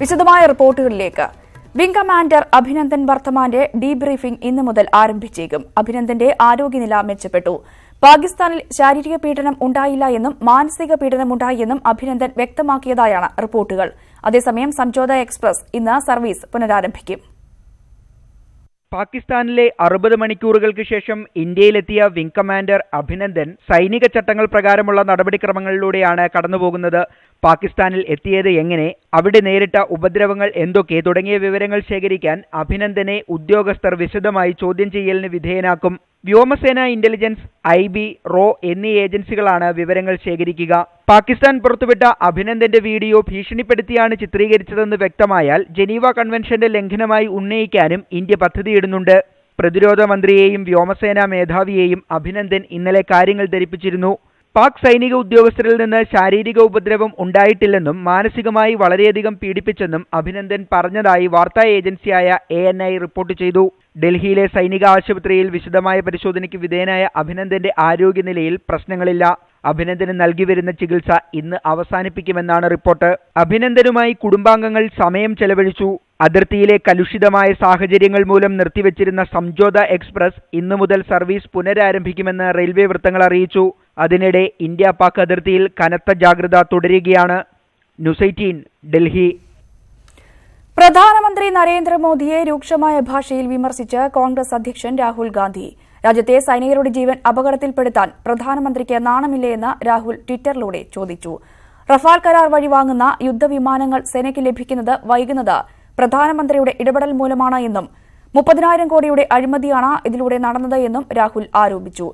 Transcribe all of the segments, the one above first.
വിശദമായ റിപ്പോർട്ടുകളിലേക്ക്. Wing commander Abhinandan വർദ്ധമാന്റെ debriefing ഇന്നു മുതൽ ആരംഭിച്ചേക്കും. അഭിനന്ദന്റെ ആരോഗ്യനില മെച്ചപ്പെട്ടു. പാകിസ്ഥാനിൽ ശാരീരിക പീഡനം ഉണ്ടായില്ല എന്നും മാനസിക പീഡനമുണ്ടായി എന്നും അഭിനന്ദൻ വ്യക്തമാക്കിയതായാണ് റിപ്പോർട്ടുകൾ. അതേസമയം സംജോത എക്സ്പ്രസ് ഇന്ന് സർവീസ് പുനരാരംഭിക്കും. പാകിസ്ഥാനിലെ 60 മണിക്കൂറുകൾക്ക് ശേഷം ഇന്ത്യയിലെത്തിയ വിംഗ് കമാൻഡർ അഭിനന്ദൻ സൈനിക ചട്ടങ്ങൾ പ്രകാരമുള്ള നടപടിക്രമങ്ങളിലൂടെയാണ് കടന്നുപോകുന്നത്. പാകിസ്ഥാനിൽ എത്തിയത് എങ്ങനെ, അവിടെ നേരിട്ട ഉപദ്രവങ്ങൾ എന്തൊക്കെ തുടങ്ങിയ വിവരങ്ങൾ ശേഖരിക്കാൻ അഭിനന്ദനെ ഉദ്യോഗസ്ഥർ വിശദമായി ചോദ്യം ചെയ്യലിന് വിധേയനാക്കും. വ്യോമസേന ഇന്റലിജൻസ്, IB, റോ എന്നീ ഏജൻസികളാണ് വിവരങ്ങൾ ശേഖരിക്കുക. പാകിസ്ഥാൻ പുറത്തുവിട്ട അഭിനന്ദന്റെ വീഡിയോ ഭീഷണിപ്പെടുത്തിയാണ് ചിത്രീകരിച്ചതെന്ന് വ്യക്തമായാൽ ജനീവ കൺവെൻഷന്റെ ലംഘനമായി ഉന്നയിക്കാനും ഇന്ത്യ പദ്ധതിയിടുന്നുണ്ട്. പ്രതിരോധ മന്ത്രിയെയും വ്യോമസേനാ മേധാവിയെയും അഭിനന്ദൻ ഇന്നലെ കാര്യങ്ങൾ ധരിപ്പിച്ചിരുന്നു. പാക് സൈനിക ഉദ്യോഗസ്ഥരിൽ നിന്ന് ശാരീരിക ഉപദ്രവം ഉണ്ടായിട്ടില്ലെന്നും മാനസികമായി വളരെയധികം പീഡിപ്പിച്ചെന്നും അഭിനന്ദൻ പറഞ്ഞതായി വാർത്താ ഏജൻസിയായ ANI റിപ്പോർട്ട് ചെയ്തു. ഡൽഹിയിലെ സൈനിക ആശുപത്രിയിൽ വിശദമായ പരിശോധനയ്ക്ക് വിധേയനായ അഭിനന്ദന്റെ ആരോഗ്യനിലയിൽ പ്രശ്നങ്ങളില്ല. അഭിനന്ദന് നൽകിവരുന്ന ചികിത്സ ഇന്ന് അവസാനിപ്പിക്കുമെന്നാണ് റിപ്പോർട്ട്. അഭിനന്ദനുമായി കുടുംബാംഗങ്ങൾ സമയം ചെലവഴിച്ചു. അതിർത്തിയിലെ കലുഷിതമായ സാഹചര്യങ്ങൾ മൂലം നിർത്തിവച്ചിരുന്ന സംജോത എക്സ്പ്രസ് ഇന്നു മുതൽ സർവീസ് പുനരാരംഭിക്കുമെന്ന് റെയിൽവേ വൃത്തങ്ങൾ അറിയിച്ചു. അതിനിടെ ഇന്ത്യ പാക് അതിർത്തിയിൽ കനത്ത ജാഗ്രത തുടരുകയാണ്. ന്യൂസ് 18 ഡൽഹി. പ്രധാനമന്ത്രി നരേന്ദ്രമോദിയെ രൂക്ഷമായ ഭാഷയിൽ വിമർശിച്ച് കോൺഗ്രസ് അധ്യക്ഷൻ രാഹുൽ ഗാന്ധി. രാജ്യത്തെ സൈനികരുടെ ജീവൻ അപകടത്തിൽപ്പെടുത്താൻ പ്രധാനമന്ത്രിക്ക് നാണമില്ലേയെന്ന് രാഹുൽ ട്വിറ്ററിലൂടെ ചോദിച്ചു. റഫാൽ കരാർ വഴി വാങ്ങുന്ന യുദ്ധവിമാനങ്ങൾ സേനയ്ക്ക് ലഭിക്കുന്നത് വൈകുന്നത് പ്രധാനമന്ത്രിയുടെ ഇടപെടൽ മൂലമാണ് എന്നും 30,000 കോടിയുടെ അഴിമതിയാണ് ഇതിലൂടെ നടന്നത് എന്നും രാഹുൽ ആരോപിച്ചു.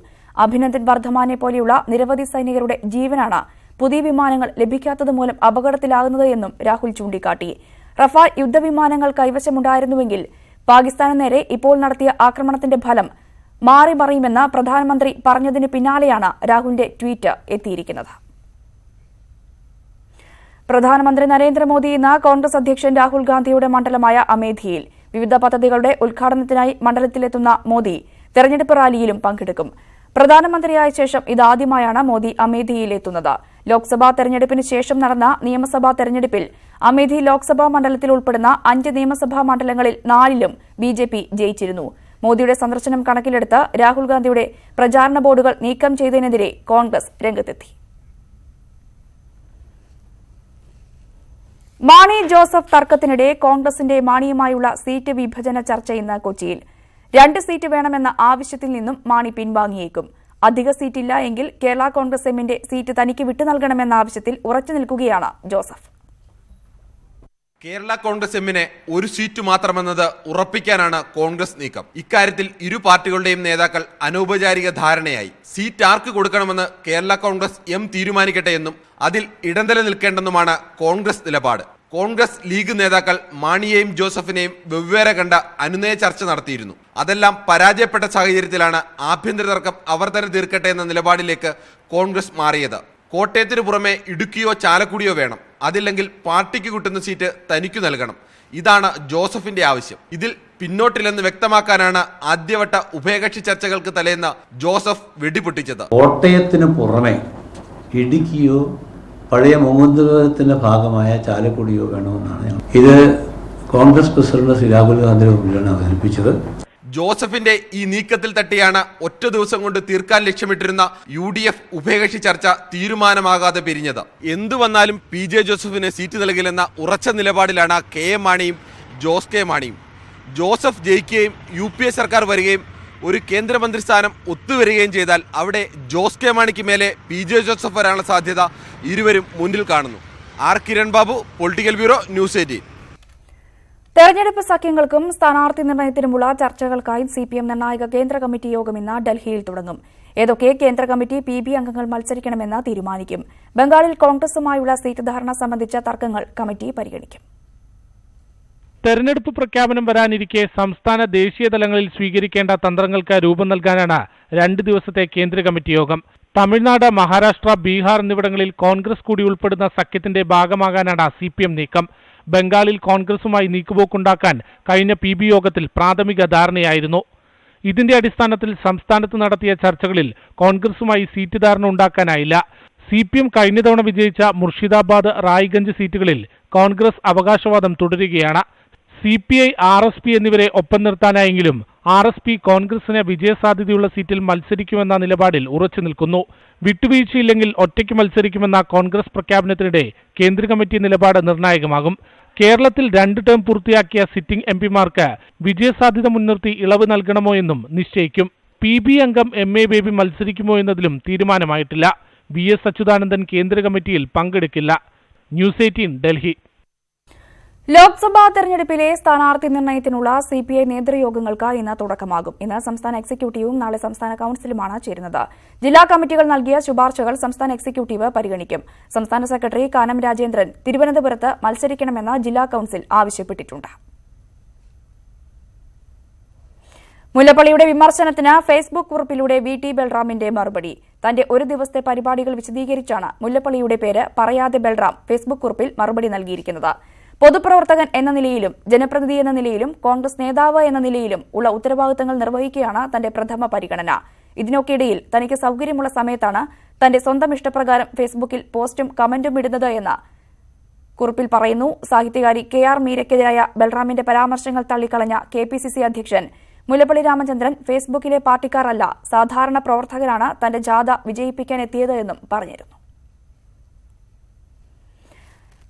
അഭിനന്ദൻ വർദ്ധമാനെ പോലെയുള്ള നിരവധി സൈനികരുടെ ജീവനാണ് പുതിയ വിമാനങ്ങൾ ലഭിക്കാത്തത് മൂലം അപകടത്തിലാകുന്നത് എന്നും രാഹുൽ ചൂണ്ടിക്കാട്ടി. റഫാൽ യുദ്ധവിമാനങ്ങൾ കൈവശമുണ്ടായിരുന്നുവെങ്കിൽ പാകിസ്ഥാന് നേരെ ഇപ്പോൾ നടത്തിയ ആക്രമണത്തിന്റെ ഫലം മാറിമറിയുമെന്ന് പ്രധാനമന്ത്രി പറഞ്ഞതിന് പിന്നാലെയാണ് രാഹുലിന്റെ ട്വീറ്റ് എത്തിയിരിക്കുന്നത്. പ്രധാനമന്ത്രി നരേന്ദ്രമോദി ഇന്ന് കോൺഗ്രസ് അധ്യക്ഷൻ രാഹുൽ ഗാന്ധിയുടെ മണ്ഡലമായ അമേഠിയിൽ വിവിധ പദ്ധതികളുടെ ഉദ്ഘാടനത്തിനായി മണ്ഡലത്തിലെത്തുന്ന മോദി തെരഞ്ഞെടുപ്പ് റാലിയിലും പങ്കെടുക്കും. പ്രധാനമന്ത്രിയായ ശേഷം ഇതാദ്യമായാണ് മോദി അമേഠിയിലെത്തുന്നത്. ലോക്സഭാ തെരഞ്ഞെടുപ്പിന് ശേഷം നടന്ന നിയമസഭാ തെരഞ്ഞെടുപ്പിൽ അമേഠി ലോക്സഭാ മണ്ഡലത്തിൽ ഉൾപ്പെടുന്ന 5 നിയമസഭാ മണ്ഡലങ്ങളിൽ 4ലും BJP ജയിച്ചിരുന്നു. മോദിയുടെ സന്ദർശനം കണക്കിലെടുത്ത് രാഹുൽ ഗാന്ധിയുടെ പ്രചാരണ ബോർഡുകൾ നീക്കം ചെയ്തതിനെതിരെ കോൺഗ്രസ് രംഗത്തെത്തി. മാണി ജോസഫ് തർക്കത്തിനിടെ കോൺഗ്രസിന്റെ മാണിയുമായുള്ള സീറ്റ് വിഭജന ചർച്ച ഇന്ന് കൊച്ചിയിൽ. 2 സീറ്റ് വേണമെന്ന ആവശ്യത്തിൽ നിന്നും മാണി പിൻവാങ്ങിയേക്കും. അധിക സീറ്റില്ല എങ്കിൽ കേരള കോൺഗ്രസ് എമ്മിന്റെ സീറ്റ് തനിക്ക് വിട്ടു നൽകണമെന്ന ആവശ്യത്തിൽ ഉറച്ചു നിൽക്കുകയാണ് ജോസഫ്. കേരള കോൺഗ്രസ് എമ്മിനെ ഒരു സീറ്റ് മാത്രമെന്നത് ഉറപ്പിക്കാനാണ് കോൺഗ്രസ് നീക്കം. ഇക്കാര്യത്തിൽ ഇരു പാർട്ടികളുടെയും നേതാക്കൾ അനൗപചാരിക ധാരണയായി. സീറ്റ് ആർക്ക് കൊടുക്കണമെന്ന് കേരള കോൺഗ്രസ് എം തീരുമാനിക്കട്ടെ എന്നും അതിൽ ഇടനില നിൽക്കേണ്ടെന്നുമാണ് കോൺഗ്രസ് നിലപാട്. കോൺഗ്രസ് ലീഗ് നേതാക്കൾ മാണിയെയും ജോസഫിനെയും വെവ്വേറെ കണ്ട അനുനയ ചർച്ച നടത്തിയിരുന്നു. അതെല്ലാം പരാജയപ്പെട്ട സാഹചര്യത്തിലാണ് ആഭ്യന്തര തർക്കം അവർ തന്നെ തീർക്കട്ടെ എന്ന നിലപാടിലേക്ക് കോൺഗ്രസ് മാറിയത്. കോട്ടയത്തിന് പുറമെ ഇടുക്കിയോ ചാലക്കുടിയോ വേണം, അതില്ലെങ്കിൽ പാർട്ടിക്ക് കിട്ടുന്ന സീറ്റ് തനിക്കു നൽകണം. ഇതാണ് ജോസഫിന്റെ ആവശ്യം. ഇതിൽ പിന്നോട്ടില്ലെന്ന് വ്യക്തമാക്കാനാണ് ആദ്യവട്ട ഉഭയകക്ഷി ചർച്ചകൾക്ക് തലേന്ന് ജോസഫ് വെടിപൊട്ടിച്ചത്. കോട്ടയത്തിന് പുറമെ ഇടുക്കിയോ പഴയ മുഖ്യമന്ത്രിയുടെ ഭാഗമായ ചാലക്കുടിയോ വേണമെന്നാണ് ഇത് കോൺഗ്രസ് പ്രസിഡന്റ് ശ്രീ രാഹുൽ ഗാന്ധിയുടെ മുമ്പിലാണ് അവതരിപ്പിച്ചത്. ജോസഫിന്റെ ഈ നീക്കത്തിൽ തട്ടിയാണ് ഒറ്റ ദിവസം കൊണ്ട് തീർക്കാൻ ലക്ഷ്യമിട്ടിരുന്ന UDF ഉഭയകക്ഷി ചർച്ച തീരുമാനമാകാതെ പിരിഞ്ഞത്. എന്തു വന്നാലും PJ ജോസഫിന് സീറ്റ് നൽകില്ലെന്ന ഉറച്ച നിലപാടിലാണ് KM മാണിയും ജോസ് കെ മാണിയും. ജോസഫ് ജയിക്കുകയും UPA സർക്കാർ വരികയും ഒരു കേന്ദ്രമന്ത്രി സ്ഥാനം ഒത്തുവരികയും ചെയ്താൽ അവിടെ ജോസ് കെ മാണിക്ക് മേലെ PJ ജോസഫ് വരാനുള്ള സാധ്യത ഇരുവരും മുന്നിൽ കാണുന്നു. Kiran Babu, political bureau, news 18. തെരഞ്ഞെടുപ്പ് സഖ്യങ്ങൾക്കും സ്ഥാനാർത്ഥി നിർണയത്തിനുമുള്ള ചർച്ചകൾക്കായി CPM നിർണായക കേന്ദ്ര കമ്മിറ്റി യോഗം ഇന്ന് ഡൽഹിയിൽ തുടങ്ങും. ഏതൊക്കെ കേന്ദ്ര കമ്മിറ്റി PB അംഗങ്ങൾ മത്സരിക്കണമെന്ന് തീരുമാനിക്കും. ബംഗാളിൽ കോൺഗ്രസുമായുള്ള സീറ്റ് ധാരണ സംബന്ധിച്ച തർക്കങ്ങൾ കമ്മിറ്റി പരിഗണിക്കും. തെരഞ്ഞെടുപ്പ് പ്രഖ്യാപനം വരാനിരിക്കെ സംസ്ഥാന ദേശീയ തലങ്ങളിൽ സ്വീകരിക്കേണ്ട തന്ത്രങ്ങൾക്ക് രൂപം നൽകാനാണ് 2 ദിവസത്തെ കേന്ദ്ര കമ്മിറ്റി യോഗം. തമിഴ്നാട്, മഹാരാഷ്ട്ര, ബീഹാർ എന്നിവിടങ്ങളിൽ കോൺഗ്രസ് കൂടി ഉൾപ്പെടുന്ന സഖ്യത്തിന്റെ ഭാഗമാകാനാണ് CPM നീക്കം. ബംഗാളിൽ കോൺഗ്രസുമായി നീക്കുപോക്കുണ്ടാക്കാൻ കഴിഞ്ഞ PB യോഗത്തിൽ പ്രാഥമിക ധാരണയായിരുന്നു. ഇതിന്റെ അടിസ്ഥാനത്തിൽ സംസ്ഥാനത്ത് നടത്തിയ ചർച്ചകളിൽ കോൺഗ്രസുമായി സീറ്റ് ധാരണ ഉണ്ടാക്കാനായില്ല. CPM കഴിഞ്ഞ തവണ വിജയിച്ച മുർഷിദാബാദ്, റായ്ഗഞ്ച് സീറ്റുകളിൽ കോൺഗ്രസ് അവകാശവാദം തുടരുകയാണ്. CPI, RSP എന്നിവരെ ഒപ്പം നിർത്താനായെങ്കിലും RSP കോൺഗ്രസിന് വിജയസാധ്യതയുള്ള സീറ്റിൽ മത്സരിക്കുമെന്ന നിലപാടിൽ ഉറച്ചു നിൽക്കുന്നു. വിട്ടുവീഴ്ചയില്ലെങ്കിൽ ഒറ്റയ്ക്ക് മത്സരിക്കുമെന്ന കോൺഗ്രസ് പ്രഖ്യാപനത്തിനിടെ കേന്ദ്ര കമ്മിറ്റി നിലപാട് നിർണായകമാകും. കേരളത്തിൽ 2 ടേം പൂർത്തിയാക്കിയ സിറ്റിംഗ് MP-മാർക്ക് വിജയസാധ്യത മുൻനിർത്തി ഇളവ് നൽകണമോ എന്നും നിശ്ചയിക്കും. PB അംഗം MA ബേബി മത്സരിക്കുമോ എന്നതിലും തീരുമാനമായിട്ടില്ല. VS അച്യുതാനന്ദൻ കേന്ദ്ര കമ്മിറ്റിയിൽ പങ്കെടുക്കില്ല. ന്യൂസ് 18 ഡൽഹി. ലോക്സഭാ തെരഞ്ഞെടുപ്പിലെ സ്ഥാനാർത്ഥി നിർണയത്തിനുള്ള CPI നേതൃയോഗങ്ങൾക്ക് ഇന്ന് തുടക്കമാകും. ഇന്ന് സംസ്ഥാന എക്സിക്യൂട്ടീവും നാളെ സംസ്ഥാന കൌൺസിലുമാണ് ചേരുന്നത്. ജില്ലാ കമ്മിറ്റികൾ നൽകിയ ശുപാർശകൾ സംസ്ഥാന എക്സിക്യൂട്ടീവ് പരിഗണിക്കും. സംസ്ഥാന സെക്രട്ടറി കാനം രാജേന്ദ്രൻ തിരുവനന്തപുരത്ത് മത്സരിക്കണമെന്ന് ജില്ലാ കൌൺസിൽ ആവശ്യപ്പെട്ടിട്ടുണ്ട്. മുല്ലപ്പള്ളിയുടെ വിമർശനത്തിന് ഫേസ്ബുക്ക് കുറിപ്പിലൂടെ VT ബൽറാമിന്റെ മറുപടി. തന്റെ ഒരു ദിവസത്തെ പരിപാടികൾ വിശദീകരിച്ചാണ് മുല്ലപ്പള്ളിയുടെ പേര് പറയാതെ ബൽറാം ഫേസ്ബുക്ക് കുറിപ്പിൽ മറുപടി നൽകിയിരിക്കുന്നത്. പൊതുപ്രവർത്തകൻ എന്ന നിലയിലും ജനപ്രതിനിധി എന്ന നിലയിലും കോൺഗ്രസ് നേതാവ് എന്ന നിലയിലും ഉള്ള ഉത്തരവാദിത്തങ്ങൾ നിർവഹിക്കുകയാണ് തന്റെ പ്രഥമ പരിഗണന. ഇതിനൊക്കെയിടയിൽ തനിക്ക് സൌകര്യമുള്ള സമയത്താണ് തന്റെ സ്വന്തം ഇഷ്ടപ്രകാരം ഫേസ്ബുക്കിൽ പോസ്റ്റും കമന്റും ഇടുന്നത് എന്ന് കുറിപ്പിൽ പറയുന്നു. സാഹിത്യകാരി KR മീരയ്ക്കെതിരായ ബൽറാമിന്റെ പരാമർശങ്ങൾ തള്ളിക്കളഞ്ഞ KPCC അധ്യക്ഷൻ മുല്ലപ്പള്ളി രാമചന്ദ്രൻ ഫേസ്ബുക്കിലെ പാർട്ടിക്കാർ അല്ല, സാധാരണ പ്രവർത്തകരാണ് തന്റെ ജാഥ വിജയിപ്പിക്കാൻ എത്തിയത് എന്നും പറഞ്ഞിരുന്നു.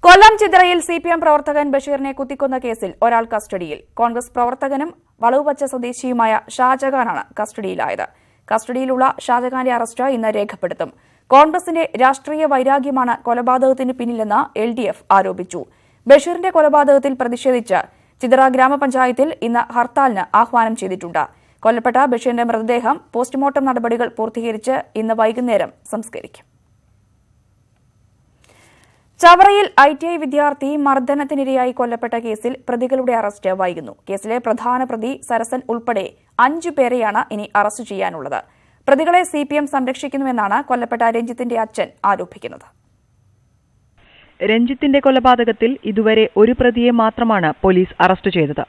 കൊല്ലം ചിതറയിൽ CPM പ്രവർത്തകൻ ബഷീറിനെ കുത്തിക്കൊന്ന കേസിൽ ഒരാൾ കസ്റ്റഡിയിൽ. കോൺഗ്രസ് പ്രവർത്തകനും വളവുവച്ച സ്വദേശിയുമായ ഷാജഹാനാണ് കസ്റ്റഡിയിലായത്. കസ്റ്റഡിയിലുള്ള ഷാജഹാന്റെ അറസ്റ്റ് ഇന്ന് രേഖപ്പെടുത്തും. കോൺഗ്രസിന്റെ രാഷ്ട്രീയ വൈരാഗ്യമാണ് കൊലപാതകത്തിന് പിന്നിലെന്ന് LDF ആരോപിച്ചു. ബഷീറിന്റെ കൊലപാതകത്തിൽ പ്രതിഷേധിച്ച് ചിതറ ഗ്രാമപഞ്ചായത്തിൽ ഇന്ന് ഹർത്താലിന് ആഹ്വാനം ചെയ്തിട്ടുണ്ട്. കൊല്ലപ്പെട്ട ബഷീറിന്റെ മൃതദേഹം പോസ്റ്റ്മോർട്ടം നടപടികൾ പൂർത്തീകരിച്ച് ഇന്ന് വൈകുന്നേരം സംസ്കരിക്കും. ചവറയിൽ ITI വിദ്യാർത്ഥി മർദ്ദനത്തിനിരയായി കൊല്ലപ്പെട്ട കേസിൽ പ്രതികളുടെ അറസ്റ്റ് വൈകുന്നു. കേസിലെ പ്രധാന പ്രതി സരസൻ ഉൾപ്പെടെ 5 പേരെയാണ് ഇനി അറസ്റ്റ് ചെയ്യാനുള്ളത്. പ്രതികളെ CPM സംരക്ഷിക്കുന്നുവെന്നാണ് കൊല്ലപ്പെട്ട രഞ്ജിത്തിന്റെ അച്ഛൻ ആരോപിക്കുന്നത്. രഞ്ജിത്തിന്റെ കൊലപാതകത്തിൽ ഇതുവരെ ഒരു പ്രതിയെ മാത്രമാണ് പോലീസ് അറസ്റ്റ് ചെയ്തത്.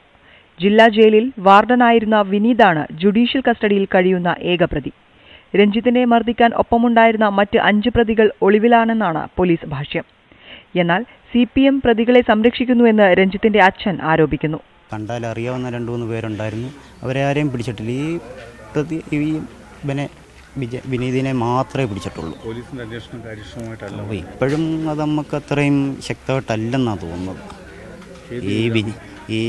ജില്ലാ ജയിലിൽ വാർഡനായിരുന്ന വിനീതാണ് ജുഡീഷ്യൽ കസ്റ്റഡിയിൽ കഴിയുന്ന ഏക പ്രതി. രഞ്ജിത്തിനെ മർദ്ദിക്കാൻ ഒപ്പമുണ്ടായിരുന്ന മറ്റ് 5 പ്രതികൾ ഒളിവിലാണെന്നാണ് പോലീസ് ഭാഷ്യം. എന്നാൽ CPM പ്രതികളെ സംരക്ഷിക്കുന്നുവെന്ന് രഞ്ജിത്തിന്റെ അച്ഛൻ ആരോപിക്കുന്നു. കണ്ടാൽ അറിയാവുന്ന 2-3 പേരുണ്ടായിരുന്നു, അവരെ ആരെയും പിടിച്ചിട്ടില്ല. വിനീതിനെ മാത്രമേ പിടിച്ചിട്ടുള്ളൂ. പോലീസിന്റെ അന്വേഷണം കാര്യക്ഷമമായിട്ടല്ല. ഇപ്പോഴും അത് നമുക്ക് അത്രയും ശക്തമായിട്ടല്ലെന്നാണ് തോന്നുന്നത്. ഈ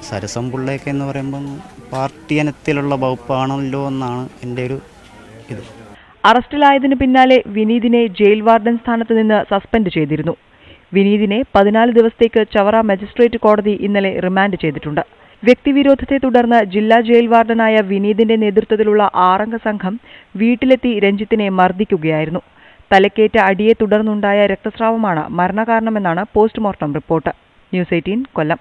സരസംപിള്ളയൊക്കെ എന്ന് പറയുമ്പം പാർട്ടി ഇനത്തിലുള്ള വകുപ്പാണല്ലോ എന്നാണ് എൻ്റെ ഒരു ഇത്. അറസ്റ്റിലായതിനു പിന്നാലെ വിനീതിനെ ജയിൽ വാർഡൻ സ്ഥാനത്ത് നിന്ന് സസ്പെൻഡ് ചെയ്തിരുന്നു. വിനീതിനെ 14 ദിവസത്തേക്ക് ചവറ മജിസ്ട്രേറ്റ് കോടതി ഇന്നലെ റിമാൻഡ് ചെയ്തിട്ടുണ്ട്. വ്യക്തിവിരോധത്തെ തുടർന്ന് ജില്ലാ ജയിൽ വാർഡനായ വിനീതിന്റെ നേതൃത്വത്തിലുള്ള 6 അംഗ സംഘം വീട്ടിലെത്തി രഞ്ജിത്തിനെ മർദ്ദിക്കുകയായിരുന്നു. തലക്കേറ്റ അടിയെ തുടർന്നുണ്ടായ രക്തസ്രാവമാണ് മരണകാരണമെന്നാണ് പോസ്റ്റ്മോർട്ടം റിപ്പോർട്ട്. ന്യൂസ് 18 കൊല്ലം.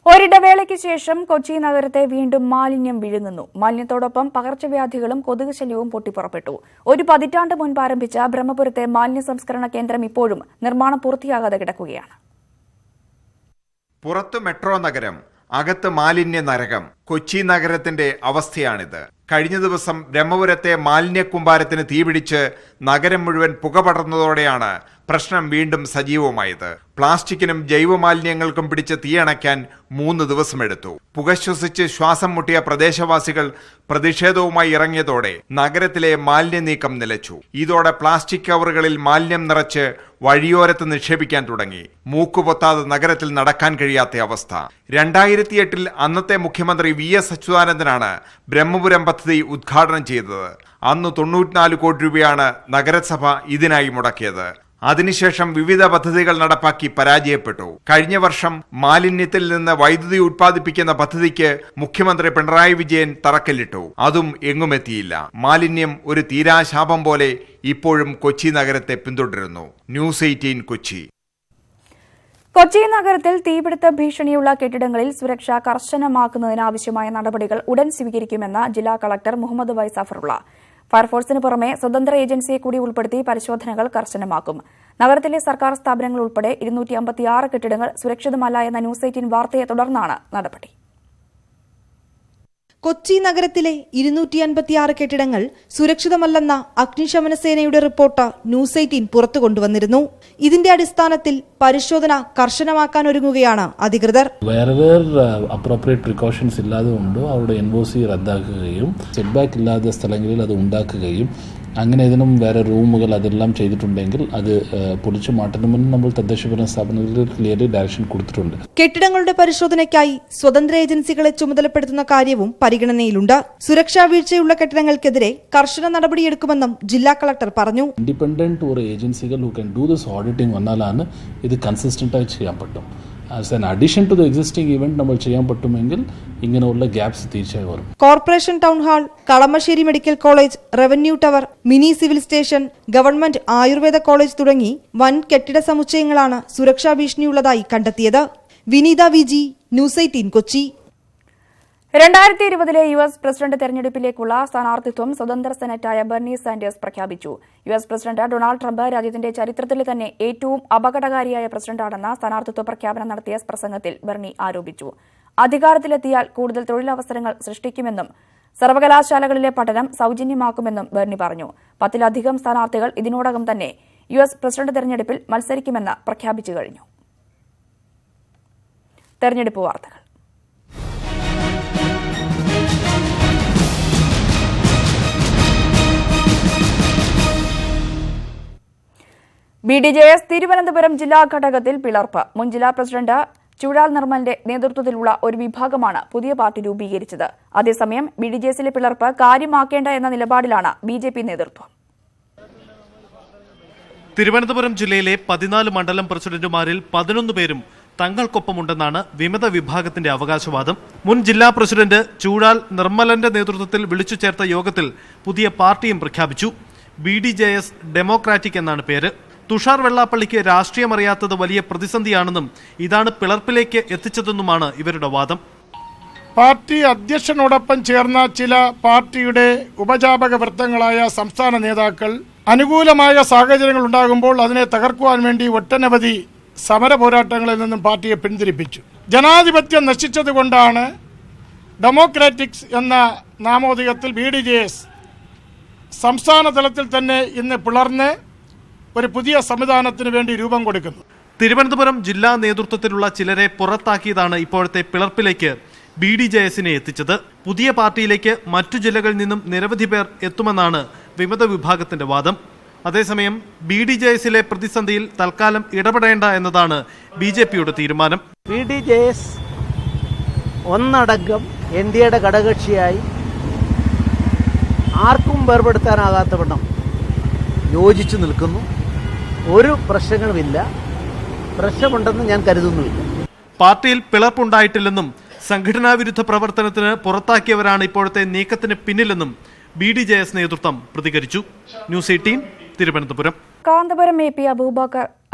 ഒരിടവേളയ്ക്ക് ശേഷം കൊച്ചി നഗരത്തെ വീണ്ടും മാലിന്യം വിഴുങ്ങുന്നു. മാലിന്യത്തോടൊപ്പം പകർച്ചവ്യാധികളും കൊതുക് ശല്യവും പൊട്ടിപ്പുറപ്പെട്ടു. ഒരു പതിറ്റാണ്ട് മുൻപ് ആരംഭിച്ച ബ്രഹ്മപുരത്തെ മാലിന്യ സംസ്കരണ കേന്ദ്രം ഇപ്പോഴും നിർമ്മാണം പൂർത്തിയാകാതെ കിടക്കുകയാണ്. പുറത്ത് മെട്രോ നഗരം, അകത്ത് മാലിന്യ നരകം. കൊച്ചി നഗരത്തിന്റെ അവസ്ഥയാണിത്. കഴിഞ്ഞ ദിവസം ബ്രഹ്മപുരത്തെ മാലിന്യ കൂമ്പാരത്തിന് തീപിടിച്ച് നഗരം മുഴുവൻ പുക പടർന്നതോടെയാണ് പ്രശ്നം വീണ്ടും സജീവമായത്. പ്ലാസ്റ്റിക്കിനും ജൈവമാലിന്യങ്ങൾക്കും പിടിച്ച് തീയണയ്ക്കാൻ 3 ദിവസമെടുത്തു. പുക ശ്വസിച്ച് ശ്വാസം മുട്ടിയ പ്രദേശവാസികൾ പ്രതിഷേധവുമായി ഇറങ്ങിയതോടെ നഗരത്തിലെ മാലിന്യ നീക്കം നിലച്ചു. ഇതോടെ പ്ലാസ്റ്റിക് കവറുകളിൽ മാലിന്യം നിറച്ച് വഴിയോരത്ത് നിക്ഷേപിക്കാൻ തുടങ്ങി. മൂക്കുപൊത്താതെ നഗരത്തിൽ നടക്കാൻ കഴിയാത്ത അവസ്ഥ. 2008-ൽ അന്നത്തെ മുഖ്യമന്ത്രി VS അച്യുതാനന്ദനാണ് ബ്രഹ്മപുരം പദ്ധതി ഉദ്ഘാടനം ചെയ്തത്. അന്ന് 94 കോടി രൂപയാണ് നഗരസഭ ഇതിനായി മുടക്കിയത്. അതിനുശേഷം വിവിധ പദ്ധതികൾ നടപ്പാക്കി പരാജയപ്പെട്ടു. കഴിഞ്ഞ വർഷം മാലിന്യത്തിൽ നിന്ന് വൈദ്യുതി ഉത്പാദിപ്പിക്കുന്ന പദ്ധതിക്ക് മുഖ്യമന്ത്രി പിണറായി വിജയൻ തറക്കല്ലിട്ടു. അതും എങ്ങുമെത്തിയില്ല. മാലിന്യം ഒരു തീരാശാപം പോലെ ഇപ്പോഴും കൊച്ചി നഗരത്തെ പിന്തുടരുന്നു. ന്യൂസ് 18 കൊച്ചി. കൊച്ചി നഗരത്തിൽ തീപിടുത്ത ഭീഷണിയുള്ള കെട്ടിടങ്ങളിൽ സുരക്ഷ കർശനമാക്കുന്നതിനാവശ്യമായ നടപടികൾ ഉടൻ സ്വീകരിക്കുമെന്ന് ജില്ലാ കളക്ടർ മുഹമ്മദ് വൈ സഫറുള്ള. ഫയർഫോഴ്സിന് പുറമെ സ്വതന്ത്ര ഏജൻസിയെ കൂടി ഉൾപ്പെടുത്തി പരിശോധനകൾ കർശനമാക്കും. നഗരത്തിലെ സർക്കാർ സ്ഥാപനങ്ങൾ ഉൾപ്പെടെ 256 കെട്ടിടങ്ങൾ സുരക്ഷിതമല്ല എന്ന ന്യൂസ് 18 വാർത്തയെ തുടർന്നാണ് നടപടി. കൊച്ചി നഗരത്തിലെ 256 കെട്ടിടങ്ങൾ സുരക്ഷിതമല്ലെന്ന അഗ്നിശമന സേനയുടെ റിപ്പോർട്ട് ന്യൂസ് 18 പുറത്തു കൊണ്ടുവന്നിരുന്നു. ഇതിന്റെ അടിസ്ഥാനത്തിൽ പരിശോധന കർശനമാക്കാനൊരുങ്ങുകയാണ് അധികൃതർ. അപ്രോപ്രിയേറ്റ് പ്രിക്കോഷൻസ് ഇല്ലാതെ ഉണ്ടോ അവരുടെ NOC റദ്ദാക്കുകയും സെറ്റ്ബാക്ക് ഇല്ലാത്ത സ്ഥലങ്ങളിൽ അത് ഉണ്ടാക്കുകയും അങ്ങനെ ഇതിനും വേറെ റൂമുകൾ അതെല്ലാം ചെയ്തിട്ടുണ്ടെങ്കിൽ അത് പൊളിച്ചു മാറ്റണമെന്ന് നമ്മൾ തദ്ദേശഭരണ സ്ഥാപനങ്ങളിൽ ക്ലിയർലി ഡയറക്ഷൻ കൊടുത്തിട്ടുണ്ട്. കെട്ടിടങ്ങളുടെ പരിശോധനയ്ക്കായി സ്വതന്ത്ര ഏജൻസികളെ ചുമതലപ്പെടുത്തുന്ന കാര്യവും പരിഗണനയിലുണ്ട്. സുരക്ഷാ വീഴ്ചയുള്ള കെട്ടിടങ്ങൾക്കെതിരെ കർശന നടപടിയെടുക്കുമെന്നും ജില്ലാ കളക്ടർ പറഞ്ഞു. ഇൻഡിപെൻഡന്റ് ഒരു ഏജൻസികൾ who can do this auditing വന്നാലാണ് ഇത് കൺസിസ്റ്റന്റ് ആയി ചെയ്യാൻ പറ്റും. As an addition to the existing event നമ്മൾ ചെയ്യാൻ പറ്റുമെങ്കിൽ ഇങ്ങനെയുള്ള ഗ്യാപ്സ് തീർച്ചയായും വരും. Corporation town hall, Kalamassery medical college, revenue tower, mini civil station, government Ayurveda college തുടങ്ങി വൻ കെട്ടിട സമുച്ചയങ്ങളാണ് സുരക്ഷാ ഭീഷണിയുള്ളതായി കണ്ടെത്തിയത്. Vineetha VG, news 18 Kochi. 2020 US president തെരഞ്ഞെടുപ്പിലേക്കുള്ള സ്ഥാനാർത്ഥിത്വം സ്വതന്ത്ര സെനറ്റായ ബെർണി സാൻഡേഴ്സ് പ്രഖ്യാപിച്ചു. US പ്രസിഡന്റ് ഡൊണാൾഡ് ട്രംപ് രാജ്യത്തിന്റെ ചരിത്രത്തിലെ തന്നെ ഏറ്റവും അപകടകാരിയായ പ്രസിഡന്റാണെന്ന് സ്ഥാനാർത്ഥിത്വ പ്രഖ്യാപനം നടത്തിയ പ്രസംഗത്തിൽ ബെർണി ആരോപിച്ചു. അധികാരത്തിലെത്തിയാൽ കൂടുതൽ തൊഴിലവസരങ്ങൾ സൃഷ്ടിക്കുമെന്നും സർവകലാശാലകളിലെ പഠനം സൌജന്യമാക്കുമെന്നും ബെർണി പറഞ്ഞു. 10-ലധികം സ്ഥാനാർത്ഥികൾ ഇതിനോടകം തന്നെ US പ്രസിഡന്റ് തെരഞ്ഞെടുപ്പിൽ മത്സരിക്കുമെന്ന് പ്രഖ്യാപിച്ചു കഴിഞ്ഞു. തെരഞ്ഞെടുപ്പ് വാർത്തകൾ. BDJS തിരുവനന്തപുരം ജില്ലാ ഘടകത്തിൽ പിളർപ്പ്. മുൻ ജില്ലാ പ്രസിഡന്റ് ചൂഴാൽ നിർമ്മലിന്റെ നേതൃത്വത്തിലുള്ള ഒരു വിഭാഗമാണ് പുതിയ പാർട്ടി രൂപീകരിച്ചത്. അതേസമയം BDJSലെ പിളർപ്പ് കാര്യമാക്കേണ്ട എന്ന നിലപാടിലാണ് BJP നേതൃത്വം. തിരുവനന്തപുരം ജില്ലയിലെ 14 മണ്ഡലം പ്രസിഡന്റുമാരിൽ 11 പേരും തങ്ങൾക്കൊപ്പമുണ്ടെന്നാണ് വിമത വിഭാഗത്തിന്റെ അവകാശവാദം. മുൻ ജില്ലാ പ്രസിഡന്റ് ചൂഴാൽ നിർമ്മലന്റെ നേതൃത്വത്തിൽ വിളിച്ചു ചേർത്ത യോഗത്തിൽ പുതിയ പാർട്ടിയും പ്രഖ്യാപിച്ചു. BDJS ഡെമോക്രാറ്റിക് എന്നാണ് പേര്. തുഷാർ വെള്ളാപ്പള്ളിക്ക് രാഷ്ട്രീയമറിയാത്തത് വലിയ പ്രതിസന്ധിയാണെന്നും ഇതാണ് പിളർപ്പിലേക്ക് എത്തിച്ചതെന്നുമാണ് ഇവരുടെ വാദം. പാർട്ടി അധ്യക്ഷനോടൊപ്പം ചേർന്ന ചില പാർട്ടിയുടെ ഉപജാപക വൃത്തങ്ങളായ സംസ്ഥാന നേതാക്കൾ അനുകൂലമായ സാഹചര്യങ്ങൾ ഉണ്ടാകുമ്പോൾ അതിനെ തകർക്കുവാൻ വേണ്ടി ഒട്ടനവധി സമര പോരാട്ടങ്ങളിൽ നിന്നും പാർട്ടിയെ പിന്തിരിപ്പിച്ചു. ജനാധിപത്യം നശിച്ചതുകൊണ്ടാണ് ഡെമോക്രാറ്റിക്സ് എന്ന നാമോദയത്തിൽ BDJS സംസ്ഥാന തലത്തിൽ തന്നെ ഇന്ന് പിളർന്ന് ഒരു പുതിയ സംവിധാനത്തിന് വേണ്ടി രൂപം കൊടുക്കുന്നു. തിരുവനന്തപുരം ജില്ലാ നേതൃത്വത്തിലുള്ള ചിലരെ പുറത്താക്കിയതാണ് ഇപ്പോഴത്തെ പിളർപ്പിലേക്ക് BDJSനെ എത്തിച്ചത്. പുതിയ പാർട്ടിയിലേക്ക് മറ്റു ജില്ലകളിൽ നിന്നും നിരവധി പേർ എത്തുമെന്നാണ് വിമത വിഭാഗത്തിന്റെ വാദം. അതേസമയം BDJSലെ പ്രതിസന്ധിയിൽ തൽക്കാലം ഇടപെടേണ്ട എന്നതാണ് BJPയുടെ തീരുമാനം. BDJS ഒന്നടങ്കം NDAയുടെ ഘടകകക്ഷിയായി ആർക്കും വേർപെടുത്താനാകാത്തവണ്ണം യോജിച്ചു നിൽക്കുന്നു. ഒരു പ്രശ്നങ്ങളുമില്ല, പ്രശ്നമുണ്ടെന്ന് ഞാൻ കരുതുന്നുമില്ല. പാർട്ടിയിൽ പിളർപ്പുണ്ടായിട്ടില്ലെന്നും സംഘടനാ വിരുദ്ധ പ്രവർത്തനത്തിന് പുറത്താക്കിയവരാണ് ഇപ്പോഴത്തെ നീക്കത്തിന് പിന്നിലെന്നും BDJS നേതൃത്വം പ്രതികരിച്ചു. ന്യൂസ് 18 തിരുവനന്തപുരം. കാന്തപുരം AP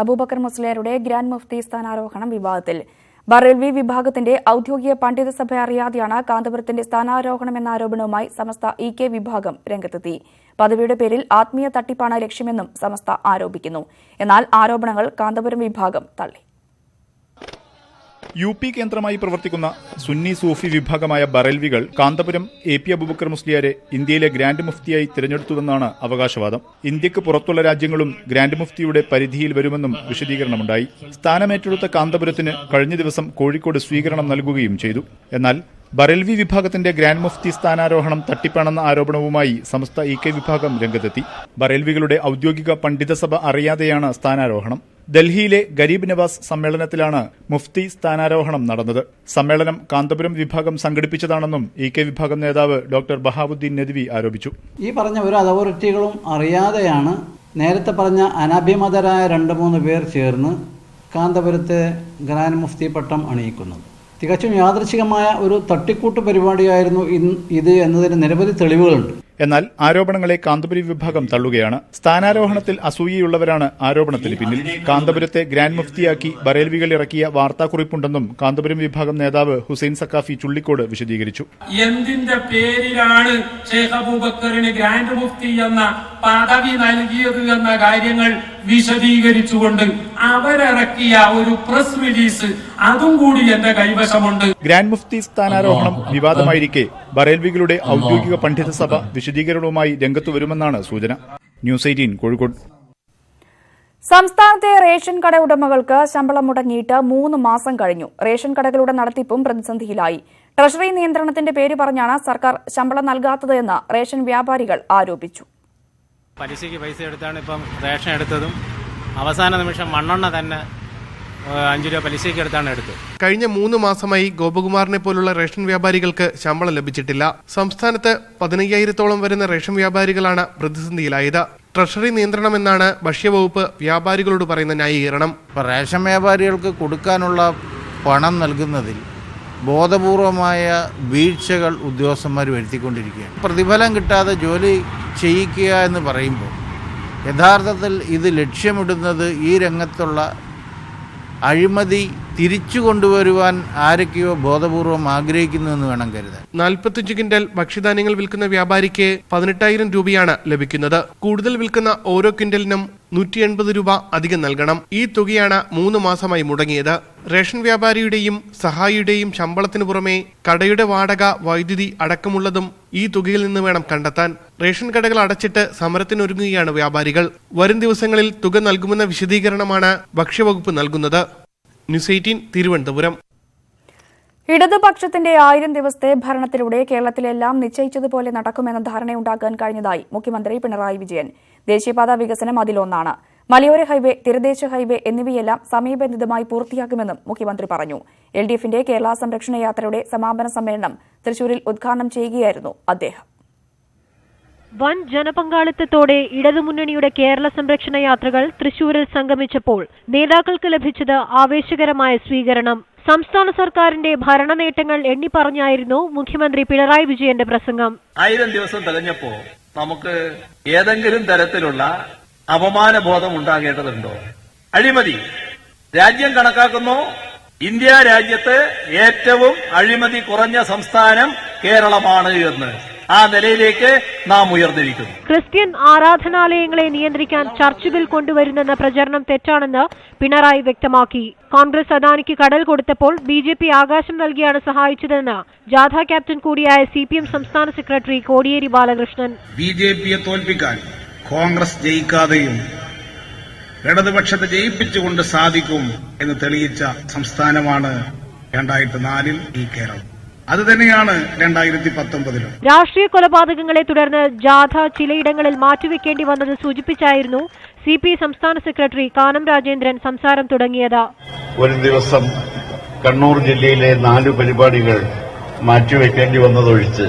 അബൂബക്കർ മുസ്ലിയാരുടെ ഗ്രാൻഡ് മുഫ്തി സ്ഥാനാരോഹണം വിവാദത്തിൽ. ബറേൽവി വിഭാഗത്തിന്റെ ഔദ്യോഗിക പണ്ഡിത സഭ അറിയാതെയാണ് കാന്തപുരത്തിന്റെ സ്ഥാനാരോഹണം എന്ന ആരോപണവുമായി സമസ്ത EK വിഭാഗം രംഗത്തെത്തി. പദവിയുടെ പേരിൽ ആത്മീയ തട്ടിപ്പാണ് ലക്ഷ്യമെന്നും സമസ്ത ആരോപിക്കുന്നു. എന്നാൽ ആരോപണങ്ങൾ കാന്തപുരം വിഭാഗം തള്ളി. UP കേന്ദ്രമായി പ്രവർത്തിക്കുന്ന സുന്നി സൂഫി വിഭാഗമായ ബറേൽവികൾ കാന്തപുരം AP അബൂബക്കർ മുസ്ലിയാരെ ഇന്ത്യയിലെ ഗ്രാൻഡ് മുഫ്തിയായി തിരഞ്ഞെടുത്തുവെന്നാണ് അവകാശവാദം. ഇന്ത്യക്ക് പുറത്തുള്ള രാജ്യങ്ങളും ഗ്രാൻഡ് മുഫ്തിയുടെ പരിധിയിൽ വരുമെന്നും വിശദീകരണമുണ്ടായി. സ്ഥാനമേറ്റെടുത്ത കാന്തപുരത്തിന് കഴിഞ്ഞ ദിവസം കോഴിക്കോട് സ്വീകരണം നൽകുകയും ചെയ്തു. എന്നാൽ ബറേൽവി വിഭാഗത്തിന്റെ ഗ്രാൻഡ് മുഫ്തി സ്ഥാനാരോഹണം തട്ടിപ്പാണെന്ന ആരോപണവുമായി സമസ്ത EK വിഭാഗം രംഗത്തെത്തി. ബറേൽവികളുടെ ഔദ്യോഗിക പണ്ഡിത സഭ അറിയാതെയാണ് സ്ഥാനാരോഹണം. ഡൽഹിയിലെ ഗരീബ് നവാസ് സമ്മേളനത്തിലാണ് മുഫ്തി സ്ഥാനാരോഹണം നടന്നത്. സമ്മേളനം കാന്തപുരം വിഭാഗം സംഘടിപ്പിച്ചതാണെന്നും EK വിഭാഗം നേതാവ് ഡോക്ടർ ബഹാവുദ്ദീൻ നദ്വി ആരോപിച്ചു. ഈ പറഞ്ഞ ഒരു അതോറിറ്റികളും അറിയാതെയാണ് നേരത്തെ പറഞ്ഞ അനഭിമതരായ 2-3 പേർ ചേർന്ന് കാന്തപുരത്തെ ഗ്രാൻഡ് മുഫ്തി പട്ടം അണിയിക്കുന്നത്. തികച്ചും യാദൃച്ഛികമായ ഒരു തട്ടിക്കൂട്ട് പരിപാടിയായിരുന്നു ഇത് എന്നതിന് നിരവധി തെളിവുകളുണ്ട്. എന്നാൽ ആരോപണങ്ങളെ കാന്തപുരി വിഭാഗം തള്ളുകയാണ്. സ്ഥാനാരോഹണത്തിൽ അസൂയയുള്ളവരാണ് ആരോപണത്തിന് പിന്നിൽ. കാന്തപുരത്തെ ഗ്രാൻഡ് മുഫ്തിയാക്കി ബറേൽവികൾ ഇറക്കിയ വാർത്താക്കുറിപ്പുണ്ടെന്നും കാന്തപുരം വിഭാഗം നേതാവ് ഹുസൈൻ സക്കാഫി ചുള്ളിക്കോട് വിശദീകരിച്ചു. എന്തിന്റെ പേരിലാണ് ഷെയ്ഖ് അബൂബക്കറിന് ഗ്രാൻഡ് മുഫ്തി എന്ന പദവി നൽകിയത് എന്ന കാര്യങ്ങൾ വിശദീകരിച്ചുകൊണ്ട് അവരിറക്കിയ ഒരു പ്രസ് റിലീസ് അതും കൂടി എന്റെ കൈവശമുണ്ട്. ഗ്രാൻഡ് മുഫ്തി സ്ഥാനാരോഹണം വിവാദമായിരിക്കെ ബറേൽവികളുടെ ഔദ്യോഗിക പണ്ഡിത സഭ വിശദീകരണവുമായി രംഗത്തു വരുമെന്നാണ് സൂചന. ന്യൂസ് 18 കോഴിക്കോട്. സംസ്ഥാനത്തെ റേഷൻ കട ഉടമകൾക്ക് ശമ്പളം മുടങ്ങിയിട്ട് 3 മാസം കഴിഞ്ഞു. റേഷൻ കടകളുടെ നടത്തിപ്പും പ്രതിസന്ധിയിലായി. ട്രഷറി നിയന്ത്രണത്തിന്റെ പേര് പറഞ്ഞാണ് സർക്കാർ ശമ്പളം നൽകാത്തത് എന്ന് റേഷൻ വ്യാപാരികൾ ആരോപിച്ചു. പലിശയ്ക്ക് പൈസ എടുത്താണ് ഇപ്പം റേഷൻ എടുത്തതും അവസാന നിമിഷം മണ്ണെണ്ണ തന്നെ 5 രൂപ പലിശയ്ക്ക് എടുത്താണ് എടുത്തത്. കഴിഞ്ഞ 3 മാസമായി ഗോപകുമാറിനെ പോലുള്ള റേഷൻ വ്യാപാരികൾക്ക് ശമ്പളം ലഭിച്ചിട്ടില്ല. സംസ്ഥാനത്ത് 15,000-ഓളം വരുന്ന റേഷൻ വ്യാപാരികളാണ് പ്രതിസന്ധിയിലായത്. ട്രഷറി നിയന്ത്രണമെന്നാണ് ഭക്ഷ്യവകുപ്പ് വ്യാപാരികളോട് പറയുന്ന ന്യായീകരണം. റേഷൻ വ്യാപാരികൾക്ക് കൊടുക്കാനുള്ള പണം നൽകുന്നതിൽ ബോധപൂർവമായ വീഴ്ചകൾ ഉദ്യോഗസ്ഥന്മാർ വരുത്തിക്കൊണ്ടിരിക്കുകയാണ്. പ്രതിഫലം കിട്ടാതെ ജോലി ചെയ്യിക്കുക എന്ന് പറയുമ്പോൾ യഥാർത്ഥത്തിൽ ഇത് ലക്ഷ്യമിടുന്നത് ഈ രംഗത്തുള്ള അഴിമതി തിരിച്ചു കൊണ്ടുവരുവാൻ ആരൊക്കെയോ ബോധപൂർവം ആഗ്രഹിക്കുന്നു എന്ന് വേണം കരുതാൻ. 45 ക്വിന്റൽ ഭക്ഷ്യധാന്യങ്ങൾ വിൽക്കുന്ന വ്യാപാരിക്ക് 18,000 രൂപയാണ് ലഭിക്കുന്നത്. കൂടുതൽ വിൽക്കുന്ന ഓരോ ക്വിന്റലിനും 180 രൂപ അധികം നൽകണം. ഈ തുകയാണ് 3 മാസമായി മുടങ്ങിയത്. റേഷൻ വ്യാപാരിയുടെയും സഹായിയുടെയും ശമ്പളത്തിനു പുറമെ കടയുടെ വാടക, വൈദ്യുതി അടക്കമുള്ളതും ഈ തുകയിൽ നിന്ന് വേണം കണ്ടെത്താൻ. റേഷൻ കടകൾ അടച്ചിട്ട് സമരത്തിനൊരുങ്ങുകയാണ് വ്യാപാരികൾ. വരും ദിവസങ്ങളിൽ തുക നൽകുമെന്ന വിശദീകരണമാണ് ഭക്ഷ്യവകുപ്പ് നൽകുന്നത്. ന്യൂസ് 18 തിരുവനന്തപുരം. ഇടതുപക്ഷത്തിന്റെ 1000 ദിവസത്തെ ഭരണത്തിലൂടെ കേരളത്തിലെല്ലാം നിശ്ചയിച്ചതുപോലെ നടക്കുമെന്ന ധാരണയുണ്ടാക്കാൻ കഴിഞ്ഞതായി മുഖ്യമന്ത്രി പിണറായി വിജയൻ. ദേശീയപാത വികസനം അതിലൊന്നാണ്. മലയോര ഹൈവേ, തീരദേശ ഹൈവേ എന്നിവയെല്ലാം സമയബന്ധിതമായി പൂർത്തിയാക്കുമെന്നും മുഖ്യമന്ത്രി പറഞ്ഞു. LDFന്റെ കേരള സംരക്ഷണ യാത്രയുടെ സമാപന സമ്മേളനം തൃശൂരിൽ ഉദ്ഘാടനം ചെയ്യുകയായിരുന്നു അദ്ദേഹം. വൻ ജനപങ്കാളിത്തത്തോടെ ഇടതുമുന്നണിയുടെ കേരള സംരക്ഷണ യാത്രകൾ തൃശൂരിൽ സംഗമിച്ചപ്പോൾ നേതാക്കൾക്ക് ലഭിച്ചത് ആവേശകരമായ സ്വീകരണം. സംസ്ഥാന സർക്കാരിന്റെ ഭരണ നേട്ടങ്ങൾ എണ്ണിപ്പറഞ്ഞായിരുന്നു മുഖ്യമന്ത്രി പിണറായി വിജയന്റെ പ്രസംഗം. 1000 ദിവസം തികഞ്ഞപ്പോ നമുക്ക് ഏതെങ്കിലും തരത്തിലുള്ള അപമാനബോധം ഉണ്ടാകേണ്ടതുണ്ടോ? അഴിമതി രാജ്യം കണക്കാക്കുന്നു, ഇന്ത്യ രാജ്യത്ത് ഏറ്റവും അഴിമതി കുറഞ്ഞ സംസ്ഥാനം കേരളമാണ് എന്ന്. ആ നിലയിലേക്ക് നാം ഉയർന്നിരിക്കുന്നു. ക്രിസ്ത്യൻ ആരാധനാലയങ്ങളെ നിയന്ത്രിക്കാൻ ചർച്ച് ബിൽ കൊണ്ടുവരുന്നെന്ന പ്രചരണം തെറ്റാണെന്ന് പിണറായി വ്യക്തമാക്കി. കോൺഗ്രസ് അദാനിക്ക് കടൽ കൊടുത്തപ്പോൾ BJP ആകാശം നൽകിയാണ് സഹായിച്ചതെന്ന് ജാഥ ക്യാപ്റ്റൻ കൂടിയായ CPM സംസ്ഥാന സെക്രട്ടറി കോടിയേരി ബാലകൃഷ്ണൻ. BJPയെ തോൽപ്പിക്കാൻ കോൺഗ്രസ് ജയിക്കാതെയും ഇടതുപക്ഷത്തെ ജയിപ്പിച്ചുകൊണ്ട് സാധിക്കും എന്ന് തെളിയിച്ച സംസ്ഥാനമാണ് 2004 ഈ കേരളം. അത് തന്നെയാണ് 2019. രാഷ്ട്രീയ കൊലപാതകങ്ങളെ തുടർന്ന് ജാഥ ചിലയിടങ്ങളിൽ മാറ്റിവെക്കേണ്ടി വന്നത് സൂചിപ്പിച്ചായിരുന്നു CPI സംസ്ഥാന സെക്രട്ടറി കാനം രാജേന്ദ്രൻ സംസാരം തുടങ്ങിയത്. ഒരു ദിവസം കണ്ണൂർ ജില്ലയിലെ 4 പരിപാടികൾ മാറ്റിവെക്കേണ്ടി വന്നതൊഴിച്ച്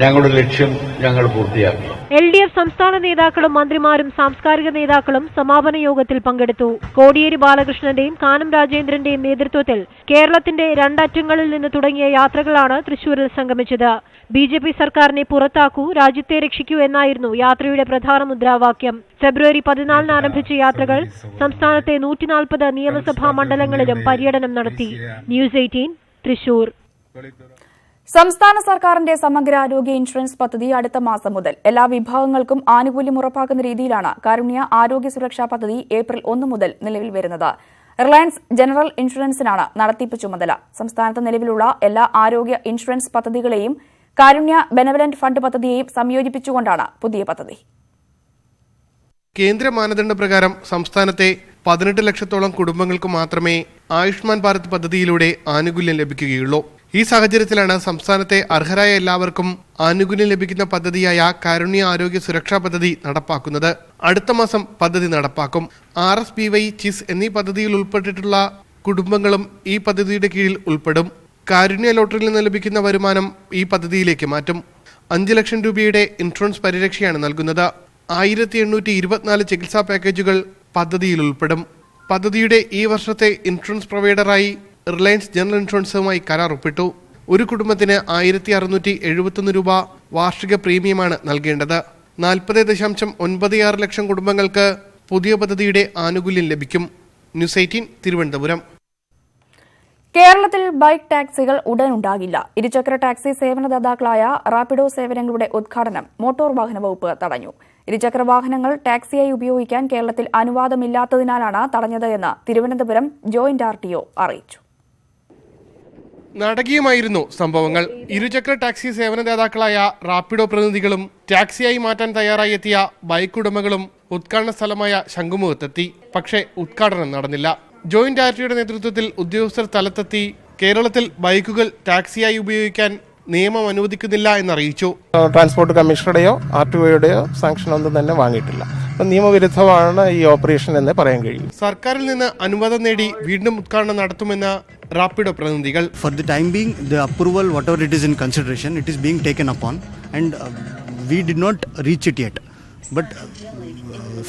ഞങ്ങളുടെ ലക്ഷ്യം ഞങ്ങൾ പൂർത്തിയാക്കി. LDF സംസ്ഥാന നേതാക്കളും മന്ത്രിമാരും സാംസ്കാരിക നേതാക്കളും സമാപന യോഗത്തിൽ പങ്കെടുത്തു. കോടിയേരി ബാലകൃഷ്ണന്റെയും കാനം രാജേന്ദ്രന്റെയും നേതൃത്വത്തിൽ കേരളത്തിന്റെ 2 അറ്റങ്ങളിൽ നിന്ന് തുടങ്ങിയ യാത്രകളാണ് തൃശൂരിൽ സംഗമിച്ചത്. BJP സർക്കാരിനെ പുറത്താക്കൂ, രാജ്യത്തെ രക്ഷിക്കൂ എന്നായിരുന്നു യാത്രയുടെ പ്രധാന മുദ്രാവാക്യം. ഫെബ്രുവരി 14 ആരംഭിച്ച യാത്രകൾ സംസ്ഥാനത്തെ 140 നിയമസഭാ മണ്ഡലങ്ങളിലും പര്യടനം നടത്തി. ന്യൂസ് 18 തൃശൂർ. സംസ്ഥാന സർക്കാരിന്റെ സമഗ്ര ആരോഗ്യ ഇൻഷുറൻസ് പദ്ധതി അടുത്ത മാസം മുതൽ എല്ലാ വിഭാഗങ്ങൾക്കും ആനുകൂല്യം ഉറപ്പാക്കുന്ന രീതിയിലാണ് കാരുണ്യ ആരോഗ്യ സുരക്ഷാ പദ്ധതി ഏപ്രിൽ 1 മുതൽ നിലവിൽ വരുന്നത്. റിലയൻസ് ജനറൽ ഇൻഷുറൻസിനാണ് നടത്തിപ്പ് ചുമതല. സംസ്ഥാനത്ത് നിലവിലുള്ള എല്ലാ ആരോഗ്യ ഇൻഷുറൻസ് പദ്ധതികളെയും കാരുണ്യ ബെനവലന്റ് ഫണ്ട് പദ്ധതിയെയും സംയോജിപ്പിച്ചുകൊണ്ടാണ് പുതിയ പദ്ധതി. കേന്ദ്ര മാനദണ്ഡപ്രകാരം സംസ്ഥാനത്തെ 18 ലക്ഷത്തോളം കുടുംബങ്ങൾക്ക് മാത്രമേ ആയുഷ്മാൻ ഭാരത് പദ്ധതിയിലൂടെ ആനുകൂല്യം ലഭിക്കുകയുള്ളൂ. ഈ സാഹചര്യത്തിലാണ് സംസ്ഥാനത്തെ അർഹരായ എല്ലാവർക്കും ആനുകൂല്യം ലഭിക്കുന്ന പദ്ധതിയായ കാരുണ്യ ആരോഗ്യ സുരക്ഷാ പദ്ധതി നടപ്പാക്കുന്നത്. അടുത്ത മാസം പദ്ധതി നടപ്പാക്കും. RSBY, ചിസ് എന്നീ പദ്ധതിയിൽ ഉൾപ്പെട്ടിട്ടുള്ള കുടുംബങ്ങളും ഈ പദ്ധതിയുടെ കീഴിൽ ഉൾപ്പെടും. കാരുണ്യ ലോട്ടറിയിൽ നിന്ന് ലഭിക്കുന്ന വരുമാനം ഈ പദ്ധതിയിലേക്ക് മാറ്റും. 5 ലക്ഷം രൂപയുടെ ഇൻഷുറൻസ് പരിരക്ഷയാണ് നൽകുന്നത്. 1824 ചികിത്സാ പാക്കേജുകൾ പദ്ധതിയിൽ ഉൾപ്പെടും. പദ്ധതിയുടെ ഈ വർഷത്തെ ഇൻഷുറൻസ് പ്രൊവൈഡറായി റിലയൻസ് ജനറൽ ഇൻഷുറൻസുമായി കരാർ ഒപ്പിട്ടു. ഒരു കുടുംബത്തിന് 1671 രൂപ വാർഷിക പ്രീമിയമാണ് നൽകേണ്ടത്. 40.96 ലക്ഷം കുടുംബങ്ങൾക്ക് പുതിയ പദ്ധതിയുടെ ആനുകൂല്യം ലഭിക്കും. ന്യൂസ് 18 തിരുവനന്തപുരം. കേരളത്തിൽ ബൈക്ക് ടാക്സികൾ ഉടൻ ഉണ്ടാകില്ല. ഇരുചക്ര ടാക്സി സേവനദാതാക്കളായ റാപ്പിഡോ സേവനങ്ങളുടെ ഉദ്ഘാടനം മോട്ടോർ വാഹന വകുപ്പ് തടഞ്ഞു. ഇരുചക്ര വാഹനങ്ങൾ ടാക്സിയായി ഉപയോഗിക്കാൻ കേരളത്തിൽ അനുവാദമില്ലാത്തതിനാലാണ് തടഞ്ഞത് എന്ന് തിരുവനന്തപുരം ജോയിന്റ് RTO അറിയിച്ചു. നാടകീയമായിരുന്നു സംഭവങ്ങൾ. ഇരുചക്ര ടാക്സി സേവനദാതാക്കളായ റാപ്പിഡോ പ്രതിനിധികളും ടാക്സിയായി മാറ്റാൻ തയ്യാറായി എത്തിയ ബൈക്ക് ഉടമകളും ഉദ്ഘാടന സ്ഥലമായ ശംഖുമുഖത്തെത്തി. പക്ഷേ ഉദ്ഘാടനം നടന്നില്ല. ജോയിന്റ് RTOയുടെ നേതൃത്വത്തിൽ ഉദ്യോഗസ്ഥർ സ്ഥലത്തെത്തി കേരളത്തിൽ ബൈക്കുകൾ ടാക്സിയായി ഉപയോഗിക്കാൻ നിയമം അനുവദിക്കുന്നില്ല എന്നറിയിച്ചു. ട്രാൻസ്പോർട്ട് കമ്മീഷണറുടെയോ RTOയുടെയോ സാങ്ഷൻ ഒന്നും തന്നെ വാങ്ങിയിട്ടില്ല. നിയമവിരുദ്ധമാണ് ഈ ഓപ്പറേഷൻ എന്ന് പറയാൻ കഴിയും. സർക്കാരിൽ നിന്ന് അനുവാദം നേടി വീണ്ടും ഉദ്ഘാടനം നടത്തുമെന്ന് റാപ്പിഡോ പ്രതിനിധികൾ. For the time being, the approval, whatever it is in consideration, it is being taken upon, and we did not reach it yet. But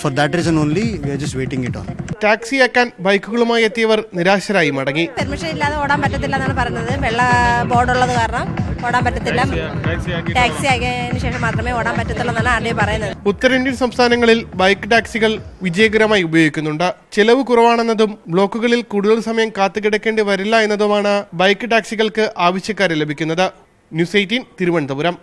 for that reason only, we are just waiting it on. ടാക്സിയാക്കാൻ ബൈക്കുകളുമായി എത്തിയവർ നിരാശരായി മടങ്ങി. Permission ഇല്ലാതെ ഓടാൻ പറ്റത്തില്ല എന്നാണ് പറഞ്ഞത്. വെള്ള ബോർഡുള്ളത് കാരണം ഓടാൻ പറ്റത്തില്ല. ടാക്സി ആക്കിയതിനു ശേഷം മാത്രമേ ഓടാൻ പറ്റത്തുള്ളൂ എന്നാണ് RTO പറയുന്നത്. ഉത്തരേന്ത്യൻ സംസ്ഥാനങ്ങളിൽ ബൈക്ക് ടാക്സികൾ വിജയകരമായി ഉപയോഗിക്കുന്നുണ്ട്. ചെലവ് കുറവാണെന്നതും ബ്ലോക്കുകളിൽ കൂടുതൽ സമയം കാത്തുകിടക്കേണ്ടി വരില്ല എന്നതുമാണ് ബൈക്ക് ടാക്സികൾക്ക് ആവശ്യക്കാരെ ലഭിക്കുന്നത്. ന്യൂസ് 18 തിരുവനന്തപുരം.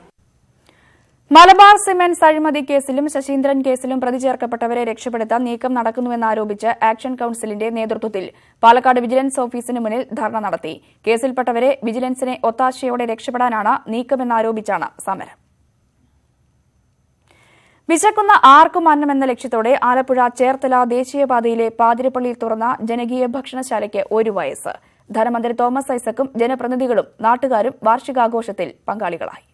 മലബാർ സിമന്റ്സ് അഴിമതി കേസിലും ശശീന്ദ്രൻ കേസിലും പ്രതി ചേർക്കപ്പെട്ടവരെ രക്ഷപ്പെടുത്താൻ നീക്കം നടക്കുന്നുവെന്നാരോപിച്ച് ആക്ഷൻ കൌൺസിലിന്റെ നേതൃത്വത്തിൽ പാലക്കാട് വിജിലൻസ് ഓഫീസിന് മുന്നിൽ ധർണ നടത്തി. കേസിൽപ്പെട്ടവരെ വിജിലൻസിനെ ഒത്താശയോടെ രക്ഷപ്പെടാനാണ് നീക്കമെന്നാരോപിച്ചാണ് സമരം. വിശക്കുന്ന ആർക്കും അന്നമെന്ന ലക്ഷ്യത്തോടെ ആലപ്പുഴ ചേർത്തല ദേശീയപാതയിലെ പാതിരപ്പള്ളിയിൽ തുറന്ന ജനകീയ ഭക്ഷണശാലയ്ക്ക് 1 വയസ്സ്. ധനമന്ത്രി തോമസ് ഐസക്കും ജനപ്രതിനിധികളും നാട്ടുകാരും വാർഷികാഘോഷത്തിൽ പങ്കാളികളായി.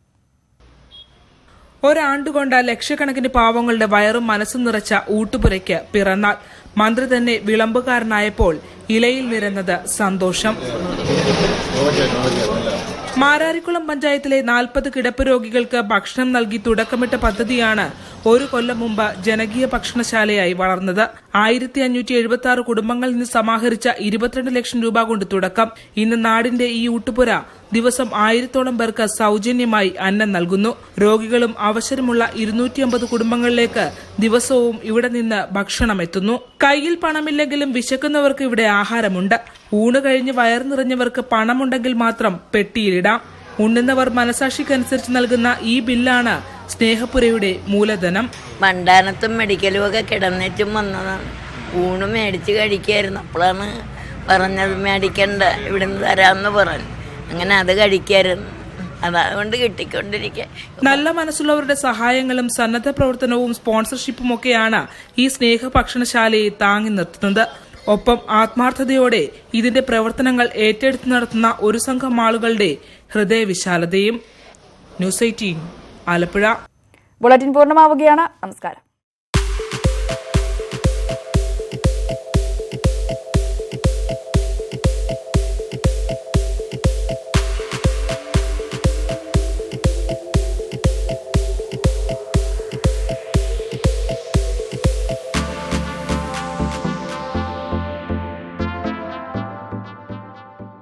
ഒരാണ്ടുകൊണ്ട് ലക്ഷക്കണക്കിന് പാവങ്ങളുടെ വയറും മനസ്സും നിറച്ച ഊട്ടുപുരയ്ക്ക് പിറന്നാൾ. മന്ത്രി തന്നെ വിളമ്പുകാരനായപ്പോൾ ഇലയിൽ നിരന്നത് സന്തോഷം. മാരാരിക്കുളം പഞ്ചായത്തിലെ 40 കിടപ്പ് രോഗികൾക്ക് ഭക്ഷണം നൽകി തുടക്കമിട്ട പദ്ധതിയാണ് 1 കൊല്ലം മുമ്പ് ജനകീയ ഭക്ഷണശാലയായി വളർന്നത്. 1576 കുടുംബങ്ങളിൽ നിന്ന് സമാഹരിച്ച 22 ലക്ഷം രൂപ കൊണ്ട് തുടക്കം. ഇന്ന് നാടിന്റെ ഈ ഊട്ടുപുര ദിവസം 1000ഓളം പേർക്ക് സൌജന്യമായി അന്നം നൽകുന്നു. രോഗികളും അവസരമുള്ള 250 കുടുംബങ്ങളിലേക്ക് ദിവസവും ഇവിടെ നിന്ന് ഭക്ഷണം എത്തുന്നു. കയ്യിൽ പണമില്ലെങ്കിലും വിശക്കുന്നവർക്ക് ഇവിടെ ആഹാരമുണ്ട്. ഊണ് കഴിഞ്ഞ് വയർ നിറഞ്ഞവർക്ക് പണമുണ്ടെങ്കിൽ മാത്രം പെട്ടിയിലിടാം. ഉണ്ണുന്നവർ മനസാക്ഷിക്കനുസരിച്ച് നൽകുന്ന ഈ ബില്ലാണ് സ്നേഹപുരയുടെ മൂലധനം. മണ്ടാനത്തും മെഡിക്കലും ഒക്കെ കിടന്നിട്ടും വന്നതാണ്. ഊണ് മേടിച്ച് കഴിക്കായിരുന്നു. അപ്പോഴാണ് പറഞ്ഞത് മേടിക്കണ്ട, ഇവിടുന്ന് തരാമെന്ന് പറഞ്ഞു. അങ്ങനെ അത് കഴിക്കായിരുന്നു. അതുകൊണ്ട് കിട്ടിക്കൊണ്ടിരിക്കുക. നല്ല മനസ്സുള്ളവരുടെ സഹായങ്ങളും സന്നദ്ധ പ്രവർത്തനവും സ്പോൺസർഷിപ്പും ഒക്കെയാണ് ഈ സ്നേഹ ഭക്ഷണശാലയെ താങ്ങി നിർത്തുന്നത്. ഒപ്പം ആത്മാർത്ഥതയോടെ ഇതിന്റെ പ്രവർത്തനങ്ങൾ ഏറ്റെടുത്ത് നടത്തുന്ന ഒരു സംഘം ആളുകളുടെ ഹൃദയവിശാലതയും. ന്യൂസ് 18 ആലപ്പുഴ. ബുള്ളറ്റിൻ പൂർണ്ണമാവുകയാണ്. നമസ്കാരം.